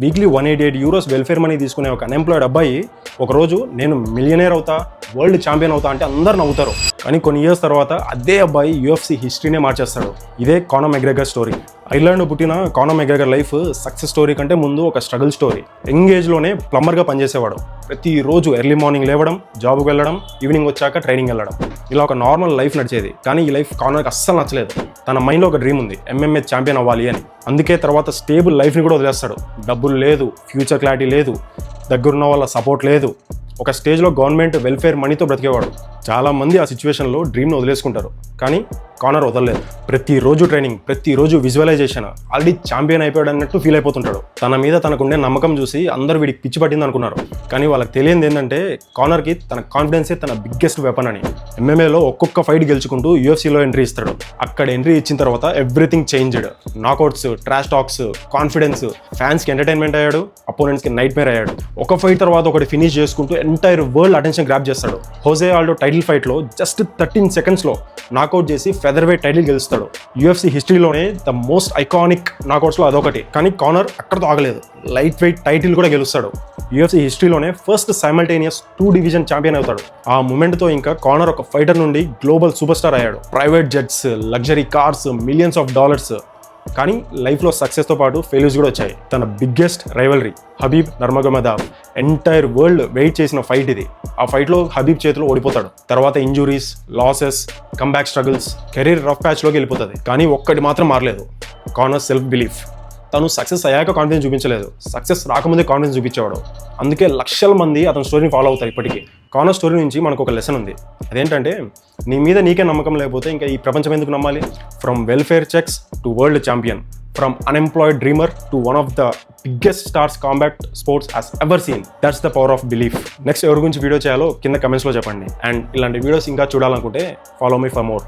Weekly €188 welfare money తీసుకునే ఒక unemployed అబ్బాయి ఒకరోజు నేను మిలియనేర్ అవుతా, వరల్డ్ ఛాంపియన్ అవుతా అంటే అందరు నవ్వుతారు. కానీ కొన్ని ఇయర్స్ తర్వాత అదే అబ్బాయి UFC హిస్టరీనే మార్చేస్తాడు. ఇదే కానర్ మెగ్రెగర్ స్టోరీ. ఐర్లాండ్ పుట్టిన Conor McGregor life success story కంటే ముందు ఒక స్ట్రగుల్ స్టోరీ. యంగ్ ఏజ్లోనే ప్లంబర్గా పనిచేసేవాడు. ప్రతిరోజు ఎర్లీ మార్నింగ్ లేవడం, జాబ్కి వెళ్ళడం, ఈవినింగ్ వచ్చాక ట్రైనింగ్ వెళ్ళడం, ఇలా ఒక నార్మల్ లైఫ్ నడిచేది. కానీ ఈ లైఫ్ కానర్కి అస్సలు నచ్చలేదు. తన మైండ్లో ఒక డ్రీమ్ ఉంది, MMA ఛాంపియన్ అవ్వాలి అని. అందుకే తర్వాత స్టేబుల్ లైఫ్ని కూడా వదిలేస్తాడు. డబ్బులు లేదు, ఫ్యూచర్ క్లారిటీ లేదు, దగ్గరున్న వాళ్ళ సపోర్ట్ లేదు. ఒక స్టేజ్లో గవర్నమెంట్ వెల్ఫేర్ మనీతో బ్రతికేవాడు. చాలామంది ఆ సిచ్యువేషన్లో డ్రీమ్ని వదిలేసుకుంటారు. కానీ కానర్ వదలలేదు. ప్రతిరోజు ట్రైనింగ్, ప్రతిరోజు విజువలైజేషన్. ఆల్రెడీ ఛాంపియన్ అయిపోయాడు అన్నట్టు ఫీల్ అయిపోతుంటాడు. తన మీద తనకుండే నమ్మకం చూసి అందరూ వీడికి పిచ్చి పట్టింది అనుకున్నారు. కానీ వాళ్ళకి తెలియదు ఏంటంటే కానర్కి తన కాన్ఫిడెన్సే తన బిగ్గెస్ట్ వెపన్ అని. MMAలో ఒక్కొక్క ఫైట్ గెలుచుకుంటూ UFCలో ఎంట్రీ ఇస్తాడు. అక్కడ ఎంట్రీ ఇచ్చిన తర్వాత everything changed. Knockouts, trash talks, confidence. ఫ్యాన్స్కి ఎంటర్టైన్మెంట్ అయ్యాడు, అపోనెంట్స్కి నైట్ మేర్ అయ్యాడు. ఒక ఫైట్ తర్వాత ఒకటి ఫినిష్ చేసుకుంటూ ఎంటైర్ వరల్డ్ అటెన్షన్ గ్రాప్ చేస్తాడు. హోజే ఆల్డో టైటిల్ ఫైట్లో జస్ట్ 13 సెకండ్స్లో నాకౌట్ చేసి ఫెదర్ వెయిట్ టైటిల్ గెలుస్తాడు. UFC హిస్టరీలోనే ద మోస్ట్ ఐకానిక్ నాకౌట్స్లో అదొకటి. కానీ కానర్ అక్కడతో ఆగలేదు, లైట్ వెయిట్ టైటిల్ కూడా గెలుస్తాడు. UFC హిస్టరీలోనే ఫస్ట్ సైమల్టేనియస్ 2 డివిజన్ ఛాంపియన్ అవుతాడు. ఆ మూమెంట్తో ఇంకా కానర్ ఒక ఫైటర్ నుండి గ్లోబల్ సూపర్ స్టార్ అయ్యాడు. Private jets, luxury cars, millions of dollars. కానీ లైఫ్లో సక్సెస్తో పాటు ఫెయిల్యూర్స్ కూడా వచ్చాయి. తన biggest rivalry Khabib Nurmagomedov. Entire world wait చేసిన ఫైట్ ఇది. ఆ ఫైట్లో హబీబ్ చేతిలో ఓడిపోతాడు. తర్వాత injuries, losses, comeback struggles, career rough ప్యాచ్లోకి వెళ్ళిపోతుంది. కానీ ఒక్కటి మాత్రం మారలేదు, కానర్ సెల్ఫ్ బిలీఫ్. తను సక్సెస్ అయ్యాక కాన్ఫిడెన్స్ చూపించలేదు, సక్సెస్ రాకముందే కాన్ఫిడెన్స్ చూపించేవాడు. అందుకే లక్షల మంది అతని స్టోరీని ఫాలో అవుతారు ఇప్పటికీ. కానర్ స్టోరీ నుంచి మనకు ఒక లెసన్ ఉంది. అదేంటంటే, నీ మీద నీకే నమ్మకం లేకపోతే ఇంకా ఈ ప్రపంచం ఎందుకు నమ్మాలి? From welfare cheques to world champion, from unemployed dreamer to one of the biggest stars combat sports has ever seen. That's the power of belief. Next ఎవరి గురించి వీడియో చేయాలో కింద కమెంట్స్లో చెప్పండి. అండ్ ఇలాంటి వీడియోస్ ఇంకా చూడాలనుకుంటే ఫాలో మీ ఫర్ మోర్.